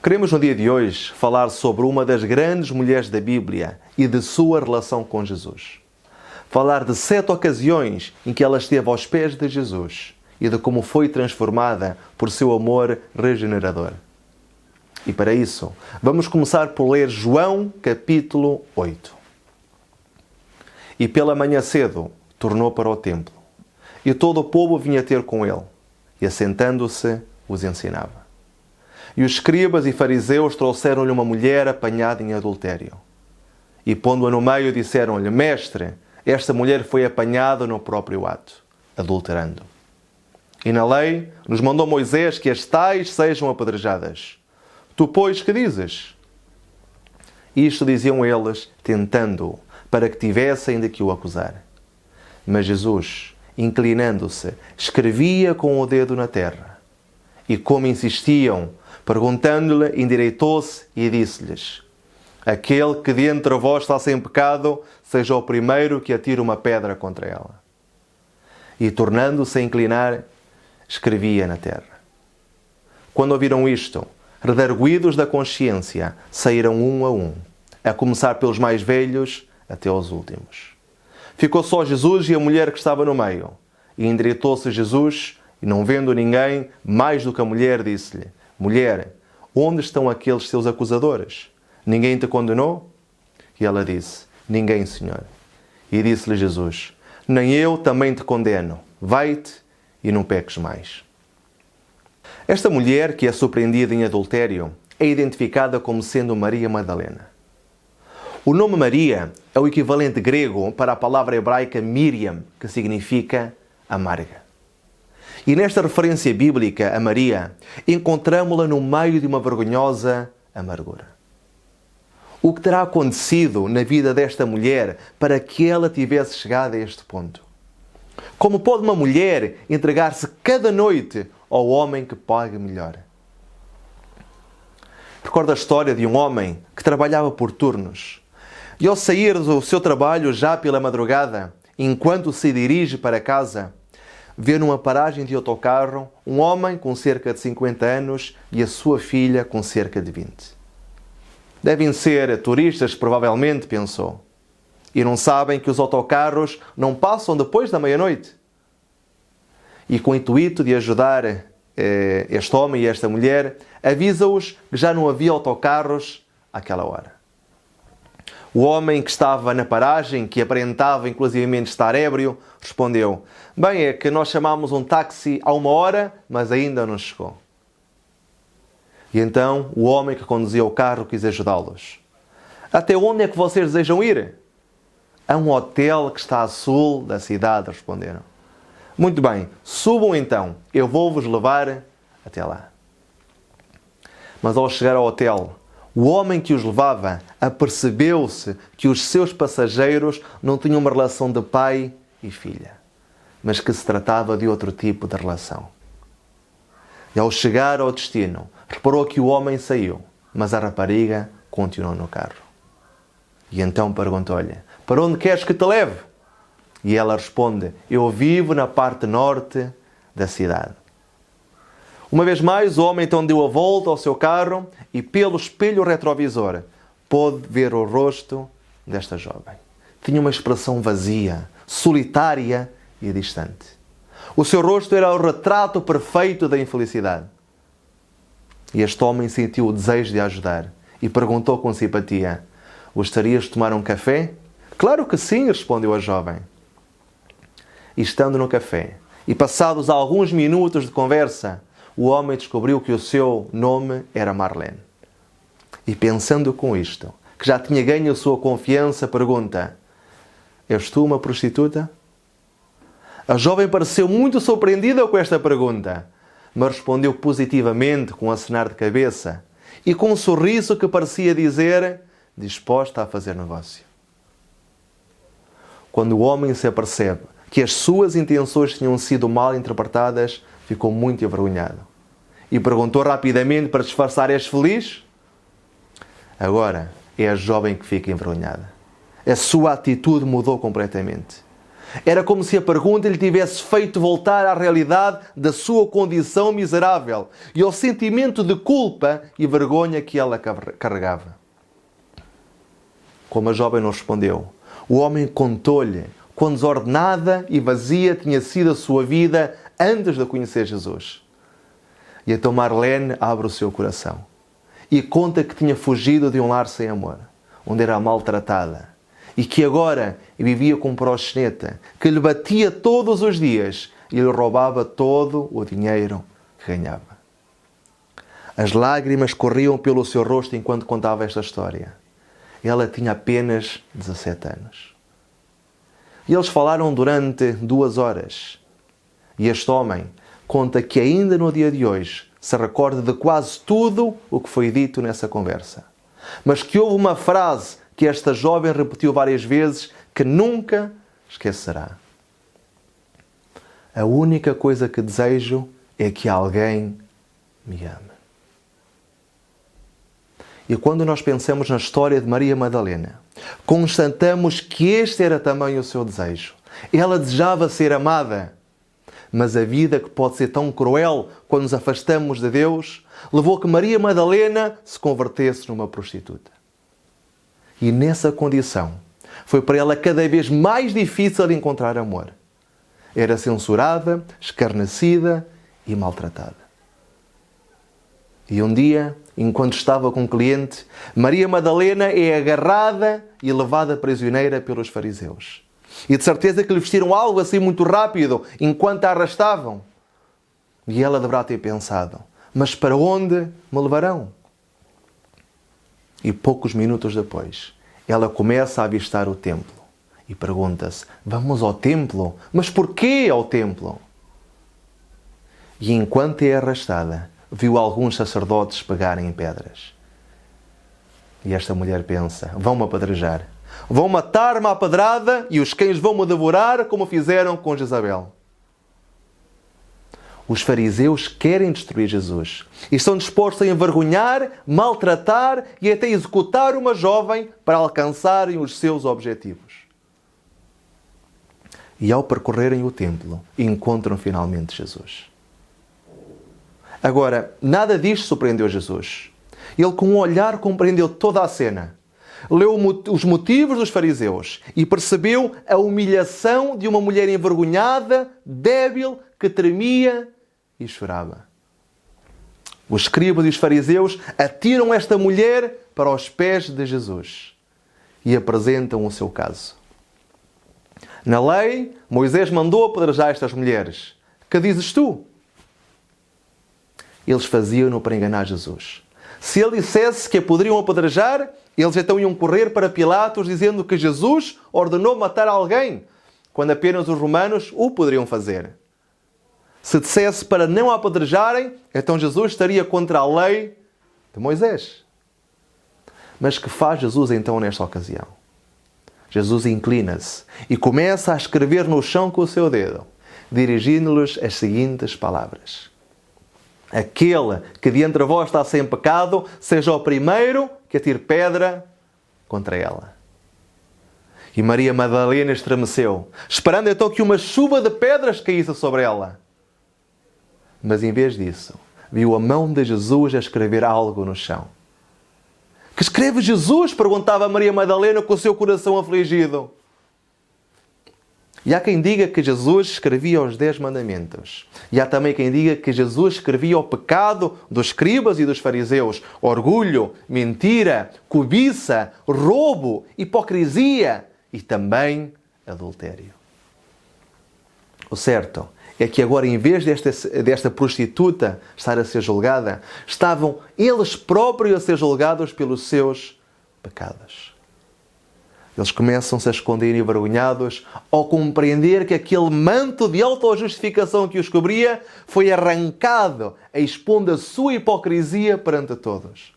Queremos no dia de hoje falar sobre uma das grandes mulheres da Bíblia e de sua relação com Jesus. Falar de 7 ocasiões em que ela esteve aos pés de Jesus e de como foi transformada por seu amor regenerador. E para isso, vamos começar por ler João capítulo 8. E pela manhã cedo tornou para o templo, e todo o povo vinha ter com ele, e assentando-se, os ensinava. E os escribas e fariseus trouxeram-lhe uma mulher apanhada em adultério. E pondo-a no meio, disseram-lhe: Mestre, esta mulher foi apanhada no próprio ato, adulterando. E na lei nos mandou Moisés que as tais sejam apedrejadas. Tu, pois, que dizes? Isto diziam eles, tentando-o, para que tivessem de que o acusar. Mas Jesus, inclinando-se, escrevia com o dedo na terra. E como insistiam, perguntando-lhe, endireitou-se e disse-lhes: Aquele que dentre vós está sem pecado, seja o primeiro que atire uma pedra contra ela. E tornando-se a inclinar, escrevia na terra. Quando ouviram isto, redarguidos da consciência, saíram um, a começar pelos mais velhos até aos últimos. Ficou só Jesus e a mulher que estava no meio. E endireitou-se Jesus, e não vendo ninguém, mais do que a mulher, disse-lhe: Mulher, onde estão aqueles seus acusadores? Ninguém te condenou? E ela disse: Ninguém, Senhor. E disse-lhe Jesus: Nem eu também te condeno. Vai-te e não peques mais. Esta mulher, que é surpreendida em adultério, é identificada como sendo Maria Madalena. O nome Maria é o equivalente grego para a palavra hebraica Miriam, que significa amarga. E nesta referência bíblica a Maria, encontramos-la no meio de uma vergonhosa amargura. O que terá acontecido na vida desta mulher para que ela tivesse chegado a este ponto? Como pode uma mulher entregar-se cada noite ao homem que paga melhor? Recordo a história de um homem que trabalhava por turnos. E ao sair do seu trabalho já pela madrugada, enquanto se dirige para casa, vê numa paragem de autocarro um homem com cerca de 50 anos e a sua filha com cerca de 20. Devem ser turistas, provavelmente, pensou. E não sabem que os autocarros não passam depois da meia-noite. E com o intuito de ajudar este homem e esta mulher, avisa-os que já não havia autocarros àquela hora. O homem que estava na paragem, que aparentava inclusivamente estar ébrio, respondeu: Bem, é que nós chamámos um táxi há 1 hora, mas ainda não chegou. E então o homem que conduzia o carro quis ajudá-los. Até onde é que vocês desejam ir? A um hotel que está a sul da cidade, responderam. Muito bem, subam então, eu vou-vos levar até lá. Mas ao chegar ao hotel, o homem que os levava apercebeu-se que os seus passageiros não tinham uma relação de pai e filha, mas que se tratava de outro tipo de relação. E ao chegar ao destino, reparou que o homem saiu, mas a rapariga continuou no carro. E então perguntou-lhe: Para onde queres que te leve? E ela responde: Eu vivo na parte norte da cidade. Uma vez mais, o homem então deu a volta ao seu carro e, pelo espelho retrovisor, pôde ver o rosto desta jovem. Tinha uma expressão vazia, solitária e distante. O seu rosto era o retrato perfeito da infelicidade. E este homem sentiu o desejo de ajudar e perguntou com simpatia: Gostarias de tomar um café? Claro que sim, respondeu a jovem. E estando no café, e passados alguns minutos de conversa, o homem descobriu que o seu nome era Marlene. E pensando com isto, que já tinha ganho a sua confiança, pergunta: És tu uma prostituta? A jovem pareceu muito surpreendida com esta pergunta, mas respondeu positivamente com um acenar de cabeça e com um sorriso que parecia dizer: disposta a fazer negócio. Quando o homem se apercebe que as suas intenções tinham sido mal interpretadas, ficou muito envergonhado. E perguntou rapidamente para disfarçar: És feliz? Agora é a jovem que fica envergonhada. A sua atitude mudou completamente. Era como se a pergunta lhe tivesse feito voltar à realidade da sua condição miserável e ao sentimento de culpa e vergonha que ela carregava. Como a jovem não respondeu, o homem contou-lhe quão desordenada e vazia tinha sido a sua vida antes de conhecer Jesus. E então Marlene abre o seu coração e conta que tinha fugido de um lar sem amor, onde era maltratada, e que agora vivia com um proxeneta que lhe batia todos os dias e lhe roubava todo o dinheiro que ganhava. As lágrimas corriam pelo seu rosto enquanto contava esta história. Ela tinha apenas 17 anos. E eles falaram durante 2 horas. E este homem conta que ainda no dia de hoje se recorda de quase tudo o que foi dito nessa conversa. Mas que houve uma frase que esta jovem repetiu várias vezes que nunca esquecerá. A única coisa que desejo é que alguém me ame. E quando nós pensamos na história de Maria Madalena, constatamos que este era também o seu desejo. Ela desejava ser amada, mas a vida, que pode ser tão cruel quando nos afastamos de Deus, levou que Maria Madalena se convertesse numa prostituta. E nessa condição, foi para ela cada vez mais difícil encontrar amor. Era censurada, escarnecida e maltratada. E um dia, enquanto estava com um cliente, Maria Madalena é agarrada e levada prisioneira pelos fariseus. E de certeza que lhe vestiram algo assim muito rápido, enquanto a arrastavam. E ela deverá ter pensado, mas para onde me levarão? E poucos minutos depois, ela começa a avistar o templo. E pergunta-se, vamos ao templo? Mas porquê ao templo? E enquanto é arrastada, viu alguns sacerdotes pegarem em pedras. E esta mulher pensa, vão-me apedrejar. Vão matar-me à pedrada e os cães vão-me devorar como fizeram com Jezabel. Os fariseus querem destruir Jesus e estão dispostos a envergonhar, maltratar e até executar uma jovem para alcançarem os seus objetivos. E ao percorrerem o templo, encontram finalmente Jesus. Agora, nada disto surpreendeu Jesus. Ele, com um olhar, compreendeu toda a cena. Leu os motivos dos fariseus e percebeu a humilhação de uma mulher envergonhada, débil, que tremia e chorava. Os escribas e os fariseus atiram esta mulher para os pés de Jesus e apresentam o seu caso. Na lei, Moisés mandou apedrejar estas mulheres. Que dizes tu? Eles faziam-no para enganar Jesus. Se ele dissesse que a poderiam apedrejar, eles então iam correr para Pilatos dizendo que Jesus ordenou matar alguém, quando apenas os romanos o poderiam fazer. Se dissesse para não a apedrejarem, então Jesus estaria contra a lei de Moisés. Mas que faz Jesus então nesta ocasião? Jesus inclina-se e começa a escrever no chão com o seu dedo, dirigindo-lhes as seguintes palavras. Aquele que de entre vós está sem pecado, seja o primeiro que atire pedra contra ela. E Maria Madalena estremeceu, esperando então que uma chuva de pedras caísse sobre ela. Mas em vez disso, viu a mão de Jesus a escrever algo no chão. Que escreve Jesus? Perguntava Maria Madalena com o seu coração afligido. E há quem diga que Jesus escrevia os 10 mandamentos. E há também quem diga que Jesus escrevia o pecado dos escribas e dos fariseus. Orgulho, mentira, cobiça, roubo, hipocrisia e também adultério. O certo é que agora, em vez desta prostituta estar a ser julgada, estavam eles próprios a ser julgados pelos seus pecados. Eles começam-se a esconder envergonhados ao compreender que aquele manto de autojustificação que os cobria foi arrancado, expondo a sua hipocrisia perante todos.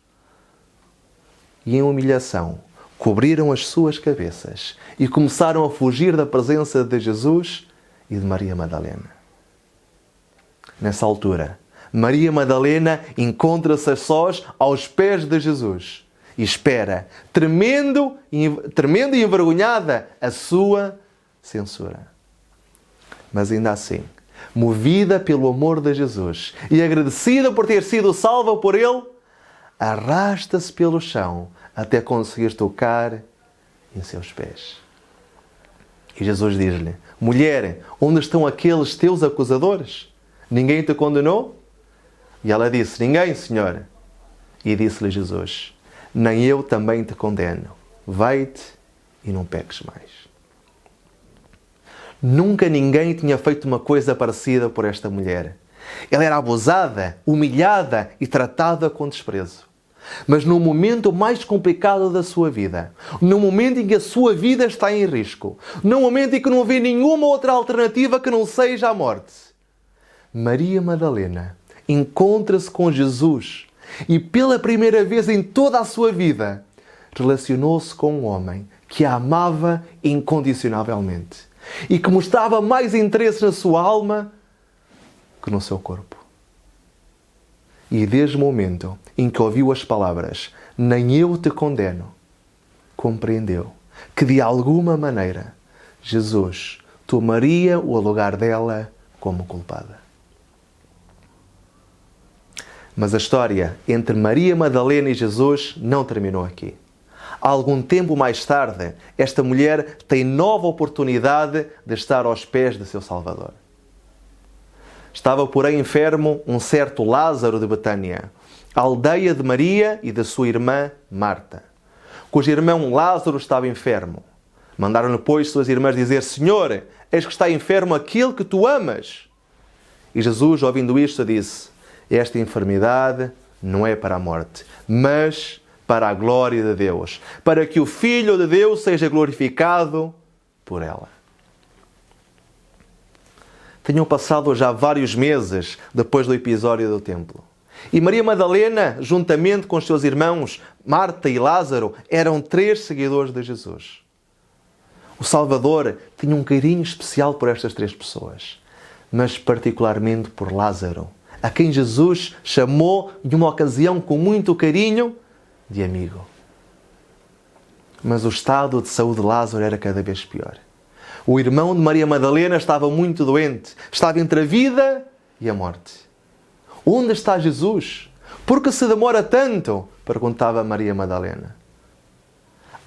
E em humilhação, cobriram as suas cabeças e começaram a fugir da presença de Jesus e de Maria Madalena. Nessa altura, Maria Madalena encontra-se a sós aos pés de Jesus e espera, tremendo e envergonhada, a sua censura. Mas ainda assim, movida pelo amor de Jesus e agradecida por ter sido salva por Ele, arrasta-se pelo chão até conseguir tocar em seus pés. E Jesus diz-lhe: mulher, onde estão aqueles teus acusadores? Ninguém te condenou? E ela disse: ninguém, Senhor. E disse-lhe Jesus: nem eu também te condeno. Vai-te e não peques mais. Nunca ninguém tinha feito uma coisa parecida por esta mulher. Ela era abusada, humilhada e tratada com desprezo. Mas no momento mais complicado da sua vida, no momento em que a sua vida está em risco, no momento em que não vê nenhuma outra alternativa que não seja a morte, Maria Madalena encontra-se com Jesus e pela primeira vez em toda a sua vida relacionou-se com um homem que a amava incondicionalmente e que mostrava mais interesse na sua alma que no seu corpo. E desde o momento em que ouviu as palavras nem eu te condeno, compreendeu que de alguma maneira Jesus tomaria o lugar dela como culpada. Mas a história entre Maria Madalena e Jesus não terminou aqui. Algum tempo mais tarde, esta mulher tem nova oportunidade de estar aos pés de seu Salvador. Estava, porém, enfermo um certo Lázaro de Betânia, a aldeia de Maria e da sua irmã Marta, cujo irmão Lázaro estava enfermo. Mandaram-lhe, pois, suas irmãs dizer: Senhor, eis que está enfermo aquele que tu amas. E Jesus, ouvindo isto, disse: esta enfermidade não é para a morte, mas para a glória de Deus, para que o Filho de Deus seja glorificado por ela. Tinham passado já vários meses depois do episódio do templo. E Maria Madalena, juntamente com os seus irmãos Marta e Lázaro, eram 3 seguidores de Jesus. O Salvador tinha um carinho especial por estas 3 pessoas, mas particularmente por Lázaro, a quem Jesus chamou, em uma ocasião com muito carinho, de amigo. Mas o estado de saúde de Lázaro era cada vez pior. O irmão de Maria Madalena estava muito doente. Estava entre a vida e a morte. Onde está Jesus? Por que se demora tanto? Perguntava Maria Madalena.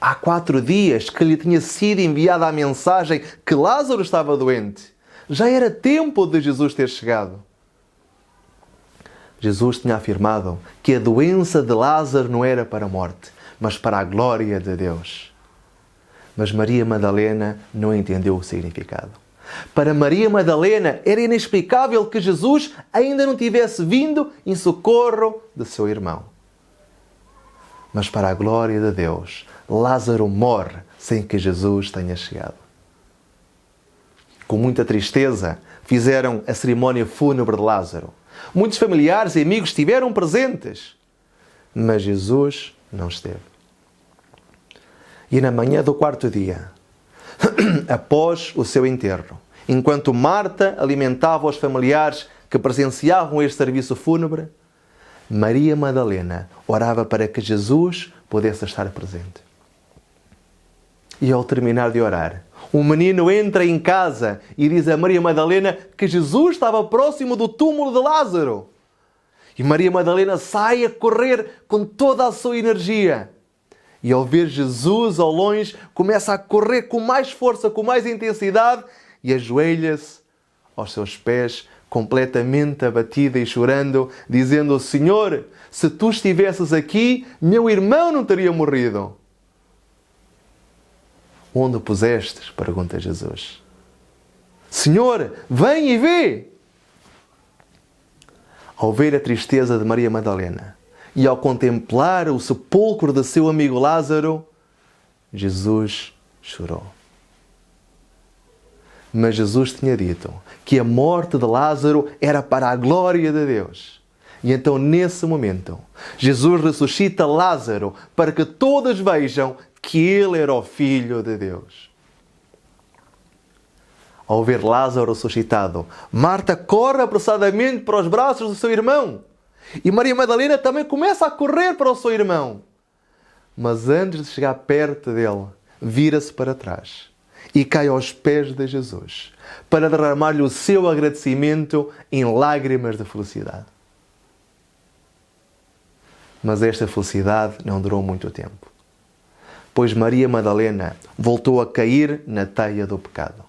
Há 4 dias que lhe tinha sido enviada a mensagem que Lázaro estava doente. Já era tempo de Jesus ter chegado. Jesus tinha afirmado que a doença de Lázaro não era para a morte, mas para a glória de Deus. Mas Maria Madalena não entendeu o significado. Para Maria Madalena era inexplicável que Jesus ainda não tivesse vindo em socorro de seu irmão. Mas para a glória de Deus, Lázaro morre sem que Jesus tenha chegado. Com muita tristeza, fizeram a cerimónia fúnebre de Lázaro. Muitos familiares e amigos estiveram presentes, mas Jesus não esteve. E na manhã do 4º dia, após o seu enterro, enquanto Marta alimentava os familiares que presenciavam este serviço fúnebre, Maria Madalena orava para que Jesus pudesse estar presente. E ao terminar de orar, um menino entra em casa e diz a Maria Madalena que Jesus estava próximo do túmulo de Lázaro. E Maria Madalena sai a correr com toda a sua energia. E ao ver Jesus ao longe, começa a correr com mais força, com mais intensidade e ajoelha-se aos seus pés, completamente abatida e chorando, dizendo: Senhor, se tu estivesses aqui, meu irmão não teria morrido. Onde o pusestes? Pergunta Jesus. Senhor, vem e vê! Ao ver a tristeza de Maria Madalena e ao contemplar o sepulcro de seu amigo Lázaro, Jesus chorou. Mas Jesus tinha dito que a morte de Lázaro era para a glória de Deus. E então, nesse momento, Jesus ressuscita Lázaro para que todos vejam que ele era o Filho de Deus. Ao ver Lázaro ressuscitado, Marta corre apressadamente para os braços do seu irmão. E Maria Madalena também começa a correr para o seu irmão. Mas antes de chegar perto dele, vira-se para trás e cai aos pés de Jesus para derramar-lhe o seu agradecimento em lágrimas de felicidade. Mas esta felicidade não durou muito tempo, pois Maria Madalena voltou a cair na teia do pecado.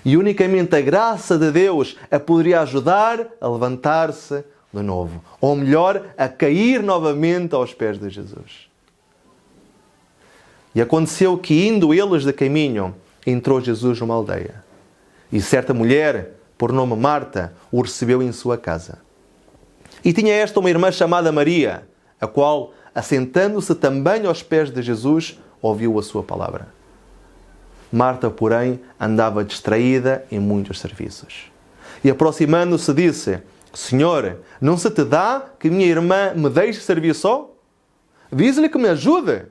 E unicamente a graça de Deus a poderia ajudar a levantar-se de novo, ou melhor, a cair novamente aos pés de Jesus. E aconteceu que, indo eles de caminho, entrou Jesus numa aldeia. E certa mulher, por nome Marta, o recebeu em sua casa. E tinha esta uma irmã chamada Maria, a qual, assentando-se também aos pés de Jesus, ouviu a sua palavra. Marta, porém, andava distraída em muitos serviços. E aproximando-se, disse: Senhor, não se te dá que minha irmã me deixe servir só? Diz-lhe que me ajude.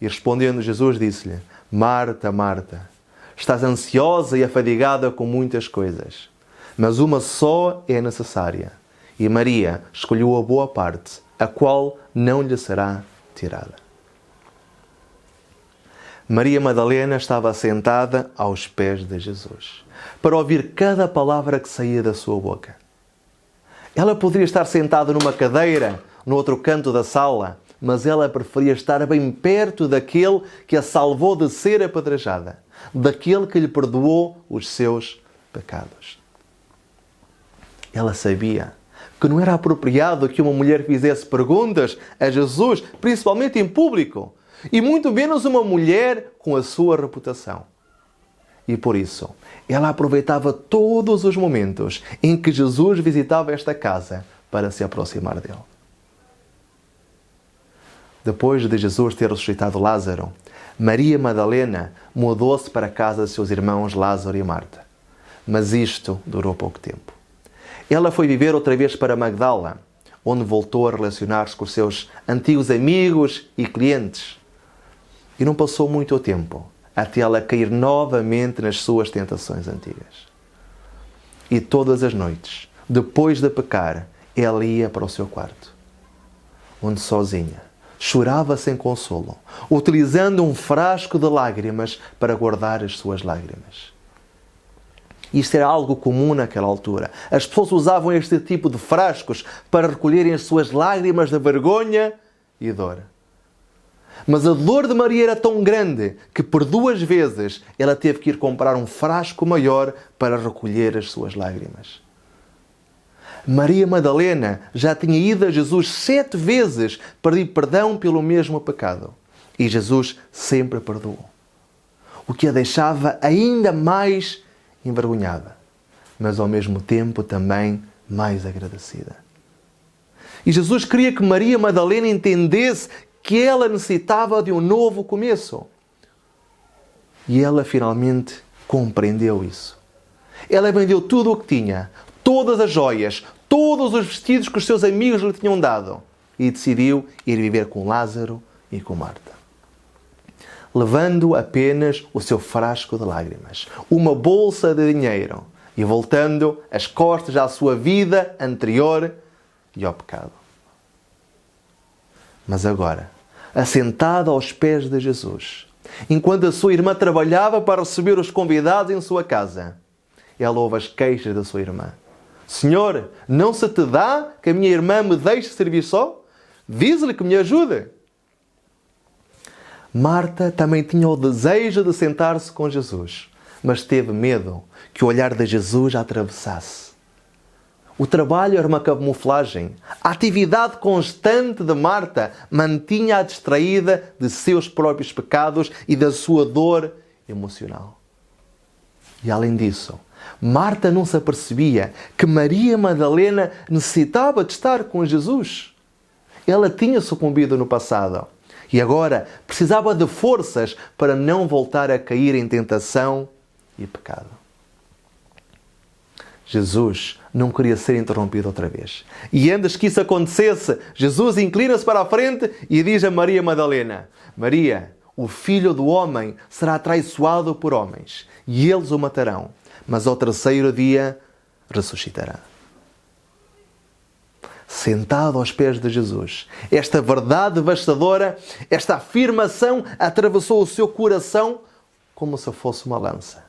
E respondendo Jesus, disse-lhe: Marta, Marta, estás ansiosa e afadigada com muitas coisas, mas uma só é necessária. E Maria escolheu a boa parte, a qual não lhe será tirada. Maria Madalena estava sentada aos pés de Jesus, para ouvir cada palavra que saía da sua boca. Ela poderia estar sentada numa cadeira, no outro canto da sala, mas ela preferia estar bem perto daquele que a salvou de ser apedrejada, daquele que lhe perdoou os seus pecados. Ela sabia que não era apropriado que uma mulher fizesse perguntas a Jesus, principalmente em público, e muito menos uma mulher com a sua reputação. E por isso, ela aproveitava todos os momentos em que Jesus visitava esta casa para se aproximar dele. Depois de Jesus ter ressuscitado Lázaro, Maria Madalena mudou-se para a casa de seus irmãos Lázaro e Marta. Mas isto durou pouco tempo. Ela foi viver outra vez para Magdala, onde voltou a relacionar-se com os seus antigos amigos e clientes. E não passou muito tempo até ela cair novamente nas suas tentações antigas. E todas as noites, depois de pecar, ela ia para o seu quarto, onde sozinha chorava sem consolo, utilizando um frasco de lágrimas para guardar as suas lágrimas. Isto era algo comum naquela altura. As pessoas usavam este tipo de frascos para recolherem as suas lágrimas de vergonha e dor. Mas a dor de Maria era tão grande que por 2 vezes ela teve que ir comprar um frasco maior para recolher as suas lágrimas. Maria Madalena já tinha ido a Jesus 7 vezes pedir perdão pelo mesmo pecado. E Jesus sempre perdoou. O que a deixava ainda mais envergonhada, mas ao mesmo tempo também mais agradecida. E Jesus queria que Maria Madalena entendesse que ela necessitava de um novo começo. E ela finalmente compreendeu isso. Ela vendeu tudo o que tinha, todas as joias, todos os vestidos que os seus amigos lhe tinham dado, e decidiu ir viver com Lázaro e com Marta, levando apenas o seu frasco de lágrimas, uma bolsa de dinheiro e voltando as costas à sua vida anterior e ao pecado. Mas agora, assentada aos pés de Jesus, enquanto a sua irmã trabalhava para receber os convidados em sua casa, ela ouve as queixas da sua irmã. Senhor, não se te dá que a minha irmã me deixe servir só? Diz-lhe que me ajude. Marta também tinha o desejo de sentar-se com Jesus, mas teve medo que o olhar de Jesus a atravessasse. O trabalho era uma camuflagem. A atividade constante de Marta mantinha-a distraída de seus próprios pecados e da sua dor emocional. E além disso, Marta não se apercebia que Maria Madalena necessitava de estar com Jesus. Ela tinha sucumbido no passado e agora precisava de forças para não voltar a cair em tentação e pecado. Jesus não queria ser interrompido outra vez. E antes que isso acontecesse, Jesus inclina-se para a frente e diz a Maria Madalena: Maria, o Filho do Homem será traiçoado por homens, e eles o matarão, mas ao 3º dia ressuscitará. Sentado aos pés de Jesus, esta verdade devastadora, esta afirmação atravessou o seu coração como se fosse uma lança.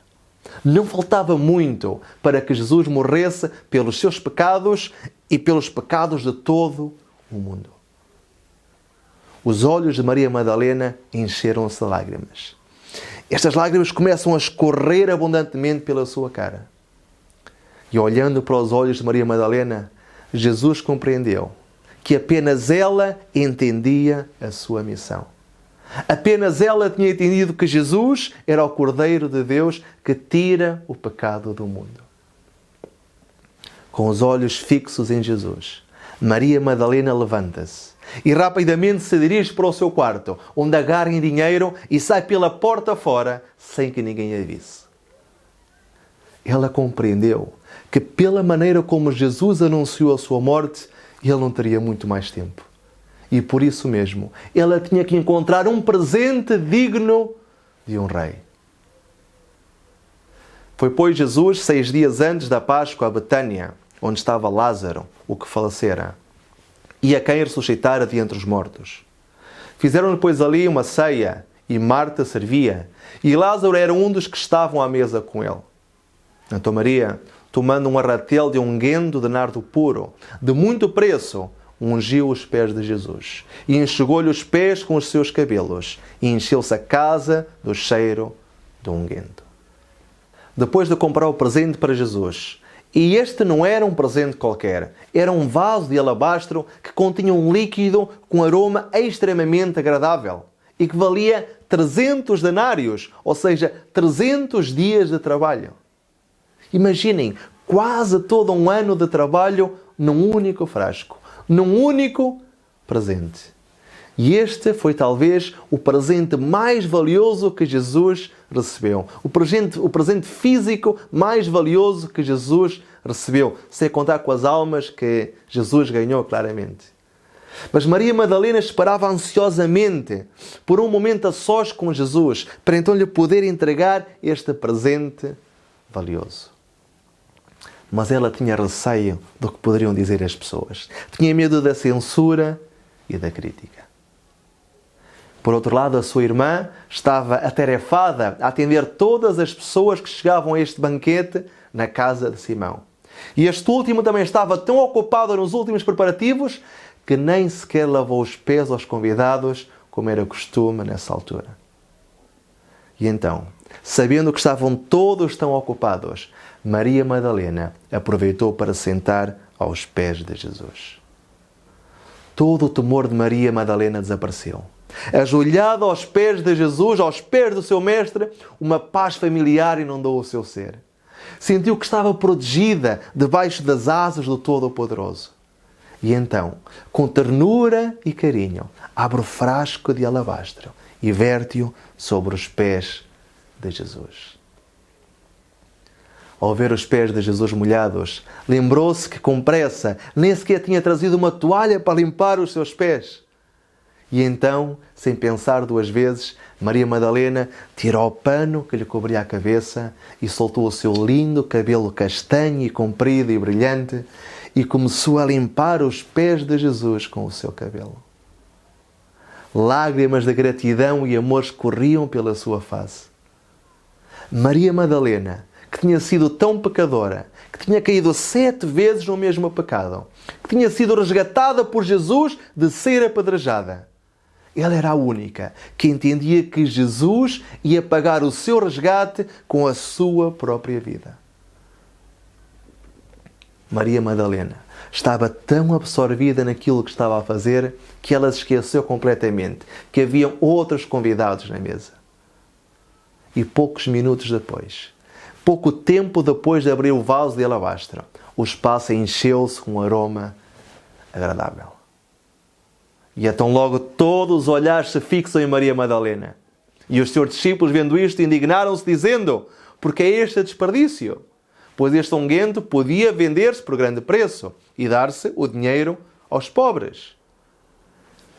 Não faltava muito para que Jesus morresse pelos seus pecados e pelos pecados de todo o mundo. Os olhos de Maria Madalena encheram-se de lágrimas. Estas lágrimas começam a escorrer abundantemente pela sua cara. E olhando para os olhos de Maria Madalena, Jesus compreendeu que apenas ela entendia a sua missão. Apenas ela tinha entendido que Jesus era o Cordeiro de Deus que tira o pecado do mundo. Com os olhos fixos em Jesus, Maria Madalena levanta-se e rapidamente se dirige para o seu quarto, onde agarra em dinheiro e sai pela porta fora sem que ninguém a visse. Ela compreendeu que pela maneira como Jesus anunciou a sua morte, ele não teria muito mais tempo. E por isso mesmo, ela tinha que encontrar um presente digno de um rei. Foi, pois, Jesus, 6 dias antes da Páscoa, a Betânia, onde estava Lázaro, o que falecera, e a quem ressuscitara de entre os mortos. Fizeram-lhe, pois, ali uma ceia, e Marta servia, e Lázaro era um dos que estavam à mesa com ele. Então Maria, tomando um arratel de unguento de nardo puro, de muito preço, ungiu os pés de Jesus e enxugou-lhe os pés com os seus cabelos e encheu-se a casa do cheiro do unguento. Depois de comprar o presente para Jesus, e este não era um presente qualquer, era um vaso de alabastro que continha um líquido com aroma extremamente agradável e que valia 300 denários, ou seja, 300 dias de trabalho. Imaginem, quase todo um ano de trabalho num único frasco, num único presente. E este foi talvez o presente mais valioso que Jesus recebeu. O presente físico mais valioso que Jesus recebeu, sem contar com as almas que Jesus ganhou claramente. Mas Maria Madalena esperava ansiosamente por um momento a sós com Jesus, para então lhe poder entregar este presente valioso. Mas ela tinha receio do que poderiam dizer as pessoas. Tinha medo da censura e da crítica. Por outro lado, a sua irmã estava atarefada a atender todas as pessoas que chegavam a este banquete na casa de Simão. E este último também estava tão ocupado nos últimos preparativos que nem sequer lavou os pés aos convidados, como era costume nessa altura. E então, sabendo que estavam todos tão ocupados, Maria Madalena aproveitou para sentar aos pés de Jesus. Todo o temor de Maria Madalena desapareceu. Ajoelhada aos pés de Jesus, aos pés do seu mestre, uma paz familiar inundou o seu ser. Sentiu que estava protegida debaixo das asas do Todo-Poderoso. E então, com ternura e carinho, abre o frasco de alabastro e verte-o sobre os pés de Jesus. Ao ver os pés de Jesus molhados, lembrou-se que com pressa nem sequer tinha trazido uma toalha para limpar os seus pés. E então, sem pensar 2 vezes, Maria Madalena tirou o pano que lhe cobria a cabeça e soltou o seu lindo cabelo castanho e comprido e brilhante e começou a limpar os pés de Jesus com o seu cabelo. Lágrimas de gratidão e amor escorriam pela sua face. Maria Madalena, que tinha sido tão pecadora, que tinha caído 7 vezes no mesmo pecado, que tinha sido resgatada por Jesus de ser apedrejada. Ela era a única que entendia que Jesus ia pagar o seu resgate com a sua própria vida. Maria Madalena estava tão absorvida naquilo que estava a fazer que ela se esqueceu completamente que haviam outros convidados na mesa. E poucos minutos depois, pouco tempo depois de abrir o vaso de alabastro, o espaço encheu-se com um aroma agradável. E então logo todos os olhares se fixam em Maria Madalena. E os seus discípulos, vendo isto, indignaram-se, dizendo: porque é este desperdício? Pois este unguento podia vender-se por grande preço e dar-se o dinheiro aos pobres.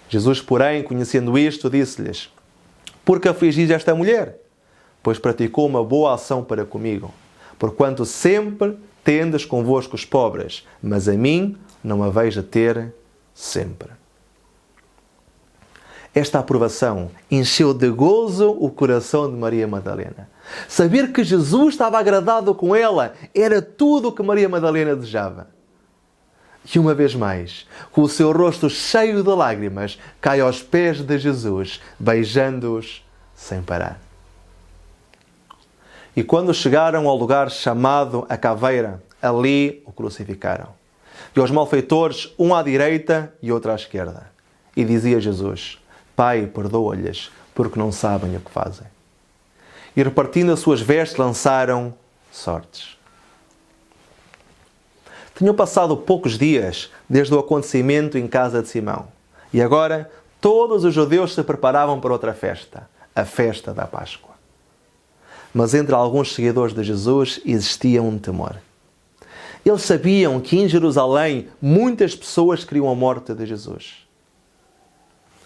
Jesus, porém, conhecendo isto, disse-lhes: porque afligis esta mulher? Pois praticou uma boa ação para comigo. Porquanto sempre tendes convosco os pobres, mas a mim não a veis a ter sempre. Esta aprovação encheu de gozo o coração de Maria Madalena. Saber que Jesus estava agradado com ela era tudo o que Maria Madalena desejava. E uma vez mais, com o seu rosto cheio de lágrimas, cai aos pés de Jesus, beijando-os sem parar. E quando chegaram ao lugar chamado a Caveira, ali o crucificaram. E os malfeitores, um à direita e outro à esquerda. E dizia Jesus: Pai, perdoa-lhes, porque não sabem o que fazem. E repartindo as suas vestes, lançaram sortes. Tinham passado poucos dias desde o acontecimento em casa de Simão. E agora todos os judeus se preparavam para outra festa, a festa da Páscoa. Mas entre alguns seguidores de Jesus existia um temor. Eles sabiam que em Jerusalém muitas pessoas queriam a morte de Jesus.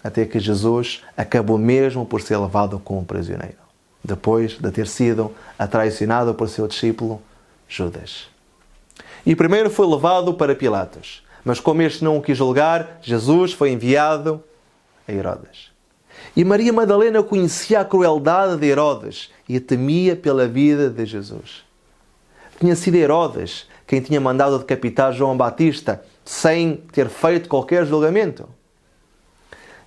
Até que Jesus acabou mesmo por ser levado como prisioneiro, depois de ter sido traiçoado por seu discípulo Judas. E primeiro foi levado para Pilatos, mas como este não o quis julgar, Jesus foi enviado a Herodes. E Maria Madalena conhecia a crueldade de Herodes e temia pela vida de Jesus. Tinha sido Herodes quem tinha mandado decapitar João Batista sem ter feito qualquer julgamento.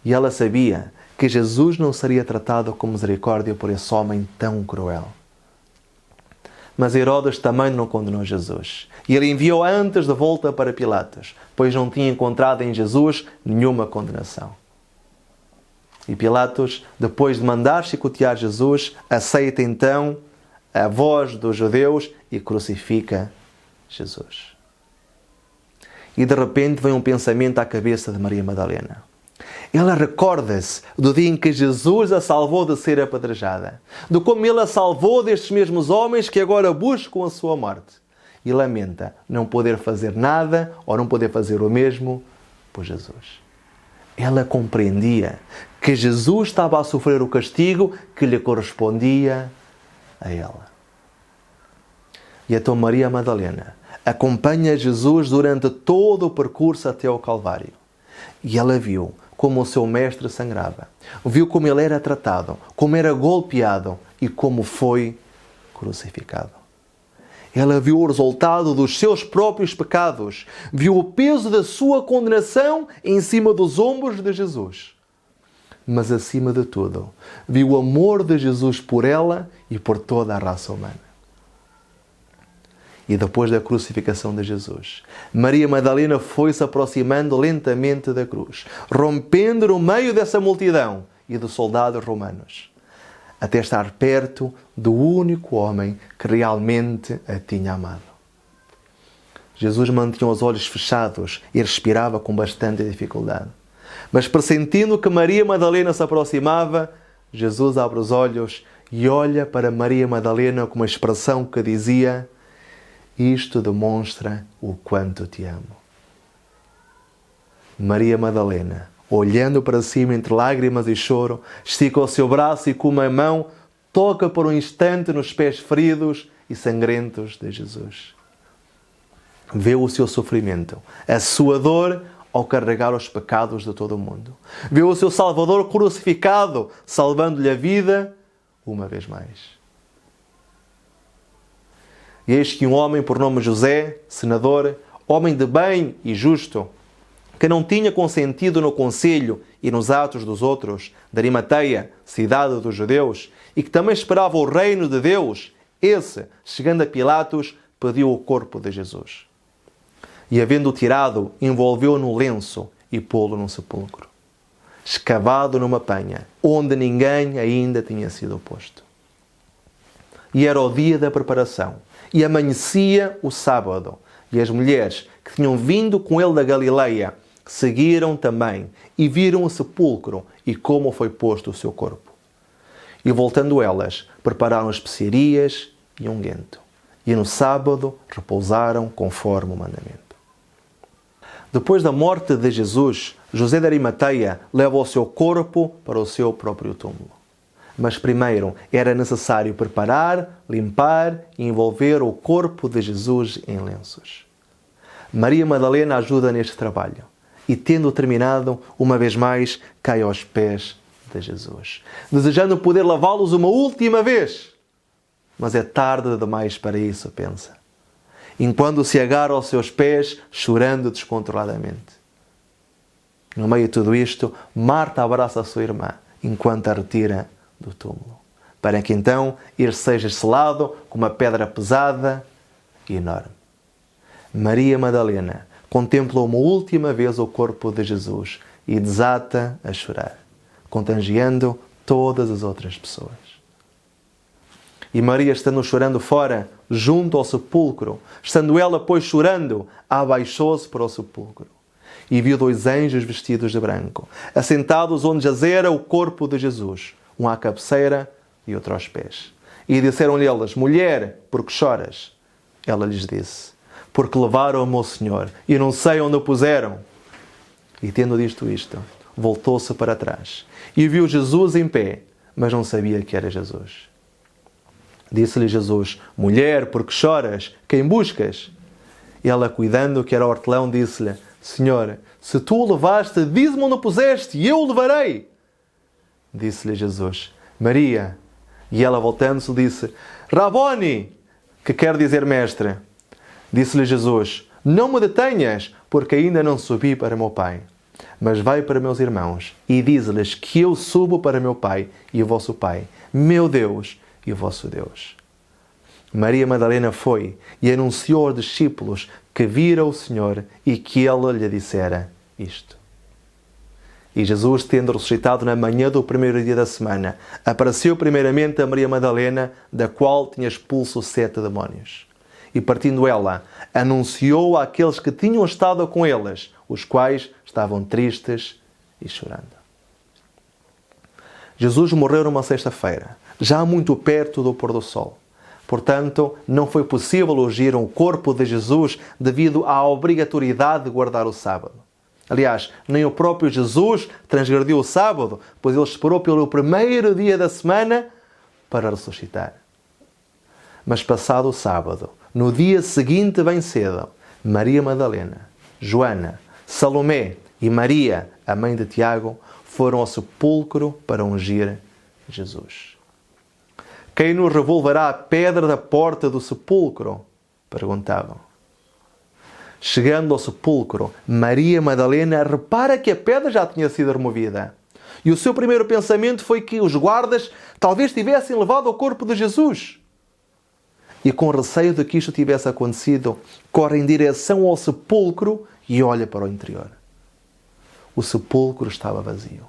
E ela sabia que Jesus não seria tratado com misericórdia por esse homem tão cruel. Mas Herodes também não condenou Jesus. E ele enviou antes de volta para Pilatos, pois não tinha encontrado em Jesus nenhuma condenação. E Pilatos, depois de mandar chicotear Jesus, aceita então a voz dos judeus e crucifica Jesus. E de repente vem um pensamento à cabeça de Maria Madalena. Ela recorda-se do dia em que Jesus a salvou de ser apedrejada, de como ele a salvou destes mesmos homens que agora buscam a sua morte. E lamenta não poder fazer nada ou não poder fazer o mesmo por Jesus. Ela compreendia que Jesus estava a sofrer o castigo que lhe correspondia a ela. E então Maria Madalena acompanha Jesus durante todo o percurso até ao Calvário. E ela viu como o seu mestre sangrava. Viu como ele era tratado, como era golpeado e como foi crucificado. Ela viu o resultado dos seus próprios pecados. Viu o peso da sua condenação em cima dos ombros de Jesus. Mas, acima de tudo, viu o amor de Jesus por ela e por toda a raça humana. E depois da crucificação de Jesus, Maria Madalena foi-se aproximando lentamente da cruz, rompendo no meio dessa multidão e dos soldados romanos, até estar perto do único homem que realmente a tinha amado. Jesus mantinha os olhos fechados e respirava com bastante dificuldade. Mas pressentindo que Maria Madalena se aproximava, Jesus abre os olhos e olha para Maria Madalena com uma expressão que dizia: isto demonstra o quanto te amo. Maria Madalena, olhando para cima entre lágrimas e choro, estica o seu braço e com uma mão toca por um instante nos pés feridos e sangrentos de Jesus. Vê o seu sofrimento, a sua dor ao carregar os pecados de todo o mundo. Vê o seu Salvador crucificado, salvando-lhe a vida uma vez mais. E eis que um homem por nome José, senador, homem de bem e justo, que não tinha consentido no conselho e nos atos dos outros, de Arimateia, cidade dos judeus, e que também esperava o reino de Deus, esse, chegando a Pilatos, pediu o corpo de Jesus. E, havendo-o tirado, envolveu-o no lenço e pô-lo num sepulcro, escavado numa penha, onde ninguém ainda tinha sido posto. E era o dia da preparação, e amanhecia o sábado, e as mulheres que tinham vindo com ele da Galileia seguiram também, e viram o sepulcro e como foi posto o seu corpo. E voltando elas, prepararam especiarias e unguento, e no sábado repousaram conforme o mandamento. Depois da morte de Jesus, José de Arimateia leva o seu corpo para o seu próprio túmulo. Mas primeiro era necessário preparar, limpar e envolver o corpo de Jesus em lenços. Maria Madalena ajuda neste trabalho. e, tendo terminado, uma vez mais, cai aos pés de Jesus, desejando poder lavá-los uma última vez. Mas é tarde demais para isso, pensa. Enquanto se agarra aos seus pés, chorando descontroladamente. No meio de tudo isto, Marta abraça a sua irmã, enquanto a retira do túmulo, para que então ele seja selado com uma pedra pesada e enorme. Maria Madalena contempla uma última vez o corpo de Jesus e desata a chorar, contagiando todas as outras pessoas. E Maria, estando chorando fora, junto ao sepulcro, estando ela, pois, chorando, abaixou-se para o sepulcro e viu 2 anjos vestidos de branco, assentados onde jazera o corpo de Jesus, um à cabeceira e outro aos pés. E disseram-lhe elas: Mulher, por que choras? Ela lhes disse: Porque levaram o meu Senhor e não sei onde o puseram. E tendo dito isto, voltou-se para trás e viu Jesus em pé, mas não sabia que era Jesus. Disse-lhe Jesus: Mulher, por que choras? Quem buscas? Ela, cuidando que era hortelão, disse-lhe: Senhor, se tu o levaste, dize-me onde o puseste, e eu o levarei. Disse-lhe Jesus: Maria. E ela, voltando-se, disse: Raboni, que quer dizer mestre. Disse-lhe Jesus: Não me detenhas, porque ainda não subi para meu Pai. Mas vai para meus irmãos e dize-lhes que eu subo para meu Pai e o vosso Pai, meu Deus e o vosso Deus. Maria Madalena foi e anunciou aos discípulos que vira o Senhor e que ele lhe dissera isto. E Jesus, tendo ressuscitado na manhã do primeiro dia da semana, apareceu primeiramente a Maria Madalena, da qual tinha expulso 7 demónios. E partindo ela, anunciou àqueles que tinham estado com eles, os quais estavam tristes e chorando. Jesus morreu numa sexta-feira, já muito perto do pôr do sol. Portanto, não foi possível ungir o corpo de Jesus devido à obrigatoriedade de guardar o sábado. Aliás, nem o próprio Jesus transgrediu o sábado, pois ele esperou pelo primeiro dia da semana para ressuscitar. Mas passado o sábado, no dia seguinte bem cedo, Maria Madalena, Joana, Salomé e Maria, a mãe de Tiago, foram ao sepulcro para ungir Jesus. Quem nos revolverá a pedra da porta do sepulcro? Perguntavam. Chegando ao sepulcro, Maria Madalena repara que a pedra já tinha sido removida. E o seu primeiro pensamento foi que os guardas talvez tivessem levado o corpo de Jesus. E com receio de que isto tivesse acontecido, corre em direção ao sepulcro e olha para o interior. O sepulcro estava vazio.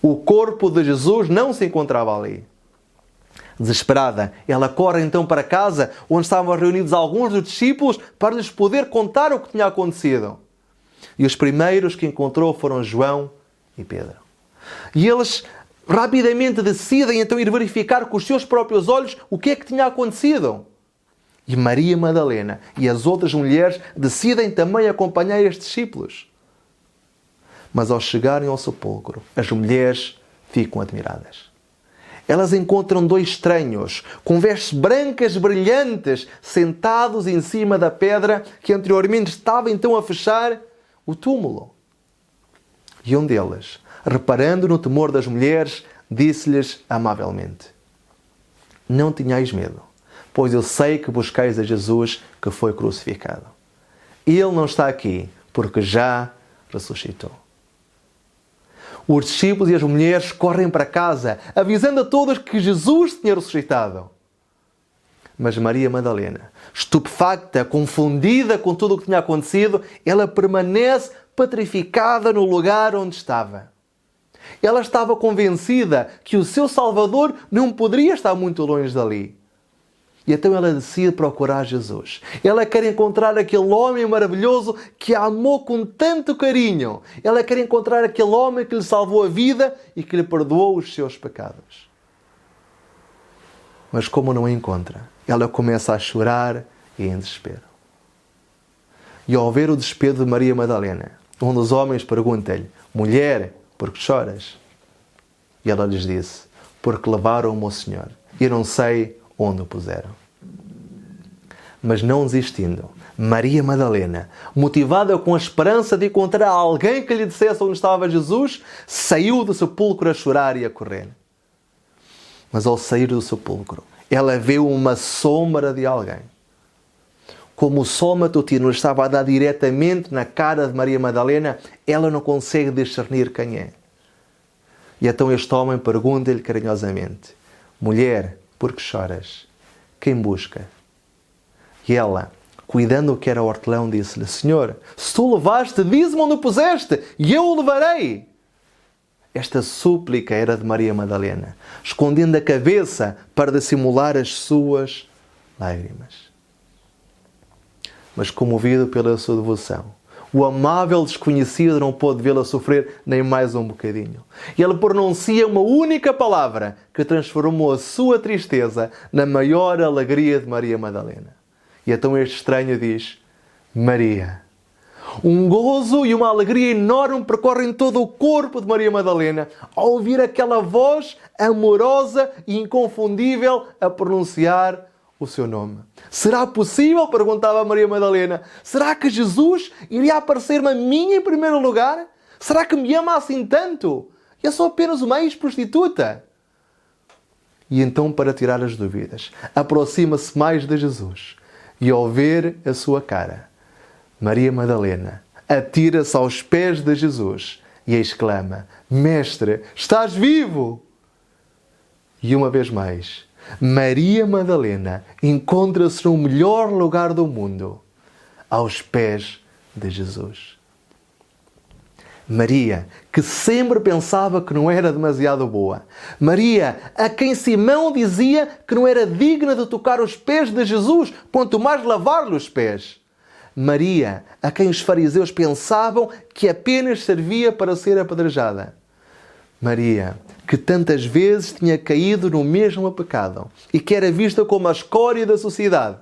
O corpo de Jesus não se encontrava ali. Desesperada, ela corre então para casa, onde estavam reunidos alguns dos discípulos, para lhes poder contar o que tinha acontecido. E os primeiros que encontrou foram João e Pedro. E eles rapidamente decidem então ir verificar com os seus próprios olhos o que é que tinha acontecido. E Maria Madalena e as outras mulheres decidem também acompanhar estes discípulos. Mas ao chegarem ao sepulcro, as mulheres ficam admiradas. Elas encontram 2 estranhos, com vestes brancas brilhantes, sentados em cima da pedra que anteriormente estava então a fechar o túmulo. E um deles, reparando no temor das mulheres, disse-lhes amavelmente: Não tenhais medo, pois eu sei que buscais a Jesus que foi crucificado. Ele não está aqui, porque já ressuscitou. Os discípulos e as mulheres correm para casa, avisando a todos que Jesus tinha ressuscitado. Mas Maria Madalena, estupefacta, confundida com tudo o que tinha acontecido, ela permanece petrificada no lugar onde estava. Ela estava convencida que o seu Salvador não poderia estar muito longe dali. E então ela decide procurar Jesus. Ela quer encontrar aquele homem maravilhoso que a amou com tanto carinho. Ela quer encontrar aquele homem que lhe salvou a vida e que lhe perdoou os seus pecados. Mas como não a encontra, ela começa a chorar e em desespero. E ao ver o desespero de Maria Madalena, um dos homens pergunta-lhe: Mulher, por que choras? E ela lhes disse: Porque levaram o meu Senhor e eu não sei onde o puseram. Mas não desistindo, Maria Madalena, motivada com a esperança de encontrar alguém que lhe dissesse onde estava Jesus, saiu do sepulcro a chorar e a correr. Mas ao sair do sepulcro, ela viu uma sombra de alguém. Como o sol matutino estava a dar diretamente na cara de Maria Madalena, ela não consegue discernir quem é. E então este homem pergunta-lhe carinhosamente: mulher, por que choras? Quem busca? E ela, cuidando que era hortelão, disse-lhe: Senhor, se tu levaste, dize-me onde o puseste, e eu o levarei. Esta súplica era de Maria Madalena, escondendo a cabeça para dissimular as suas lágrimas. Mas comovido pela sua devoção, o amável desconhecido não pôde vê-la sofrer nem mais um bocadinho. E ele pronuncia uma única palavra que transformou a sua tristeza na maior alegria de Maria Madalena. E então este estranho diz: Maria. Um gozo e uma alegria enorme percorrem todo o corpo de Maria Madalena ao ouvir aquela voz amorosa e inconfundível a pronunciar o seu nome. Será possível? Perguntava Maria Madalena. Será que Jesus iria aparecer-me a mim em primeiro lugar? Será que me ama assim tanto? Eu sou apenas uma ex-prostituta. E então, para tirar as dúvidas, aproxima-se mais de Jesus e, ao ver a sua cara, Maria Madalena atira-se aos pés de Jesus e exclama: Mestre, estás vivo! E uma vez mais, Maria Madalena encontra-se no melhor lugar do mundo, aos pés de Jesus. Maria, que sempre pensava que não era demasiado boa. Maria, a quem Simão dizia que não era digna de tocar os pés de Jesus, quanto mais lavar-lhe os pés. Maria, a quem os fariseus pensavam que apenas servia para ser apedrejada. Maria, que tantas vezes tinha caído no mesmo pecado e que era vista como a escória da sociedade,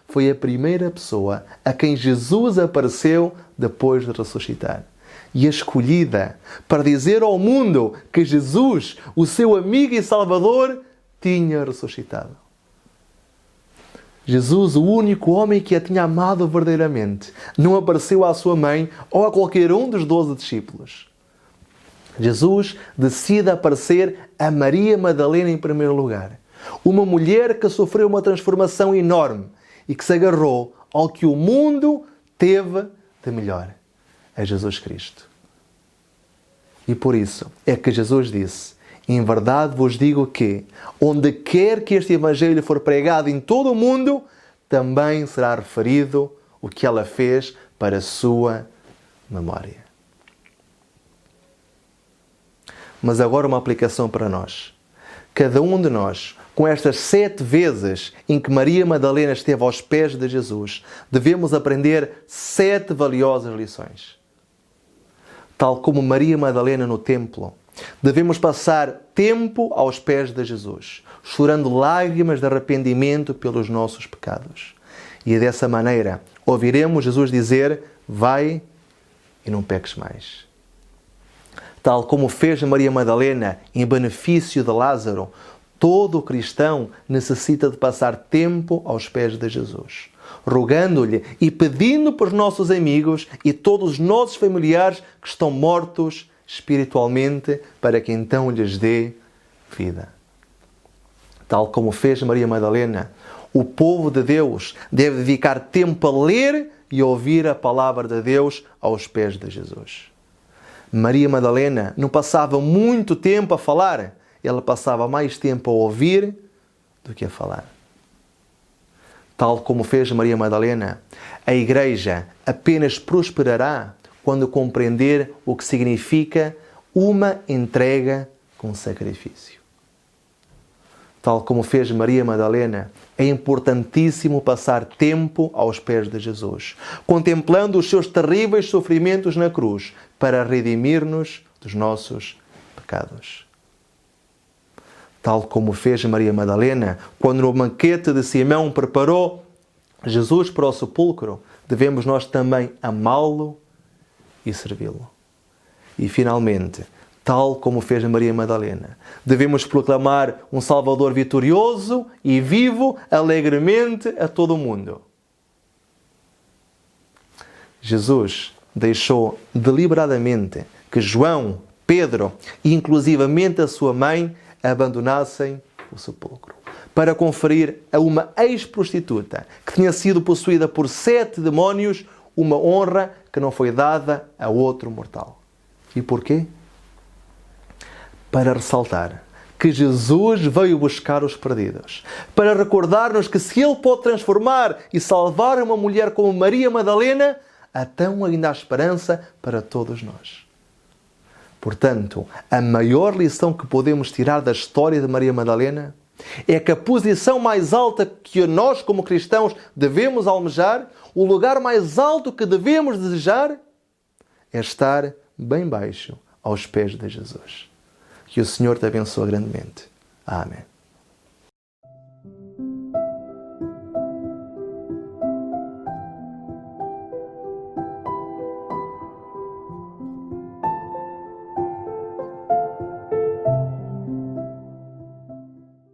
foi a primeira pessoa a quem Jesus apareceu depois de ressuscitar. E a escolhida para dizer ao mundo que Jesus, o seu amigo e Salvador, tinha ressuscitado. Jesus, o único homem que a tinha amado verdadeiramente, não apareceu à sua mãe ou a qualquer um dos 12 discípulos. Jesus decide aparecer a Maria Madalena em primeiro lugar. Uma mulher que sofreu uma transformação enorme e que se agarrou ao que o mundo teve de melhor, a Jesus Cristo. E por isso é que Jesus disse: em verdade vos digo que, onde quer que este Evangelho for pregado em todo o mundo, também será referido o que ela fez para a sua memória. Mas agora uma aplicação para nós. Cada um de nós, com estas 7 vezes em que Maria Madalena esteve aos pés de Jesus, devemos aprender 7 valiosas lições. Tal como Maria Madalena no templo, devemos passar tempo aos pés de Jesus, chorando lágrimas de arrependimento pelos nossos pecados. E dessa maneira ouviremos Jesus dizer: vai e não peques mais. Tal como fez Maria Madalena em benefício de Lázaro, todo cristão necessita de passar tempo aos pés de Jesus, rogando-lhe e pedindo por nossos amigos e todos os nossos familiares que estão mortos espiritualmente, para que então lhes dê vida. Tal como fez Maria Madalena, o povo de Deus deve dedicar tempo a ler e ouvir a palavra de Deus aos pés de Jesus. Maria Madalena não passava muito tempo a falar, ela passava mais tempo a ouvir do que a falar. Tal como fez Maria Madalena, a Igreja apenas prosperará quando compreender o que significa uma entrega com sacrifício. Tal como fez Maria Madalena, é importantíssimo passar tempo aos pés de Jesus, contemplando os seus terríveis sofrimentos na cruz, para redimir-nos dos nossos pecados. Tal como fez Maria Madalena, quando no banquete de Simão preparou Jesus para o sepulcro, devemos nós também amá-lo e servi-lo. E finalmente, tal como fez Maria Madalena, devemos proclamar um Salvador vitorioso e vivo alegremente a todo o mundo. Jesus deixou deliberadamente que João, Pedro e inclusivamente a sua mãe abandonassem o sepulcro para conferir a uma ex-prostituta que tinha sido possuída por 7 demónios uma honra que não foi dada a outro mortal. E porquê? Para ressaltar que Jesus veio buscar os perdidos, para recordar-nos que se Ele pode transformar e salvar uma mulher como Maria Madalena, então ainda há esperança para todos nós. Portanto, a maior lição que podemos tirar da história de Maria Madalena é que a posição mais alta que nós, como cristãos, devemos almejar, o lugar mais alto que devemos desejar, é estar bem baixo aos pés de Jesus. Que o Senhor te abençoe grandemente. Amém.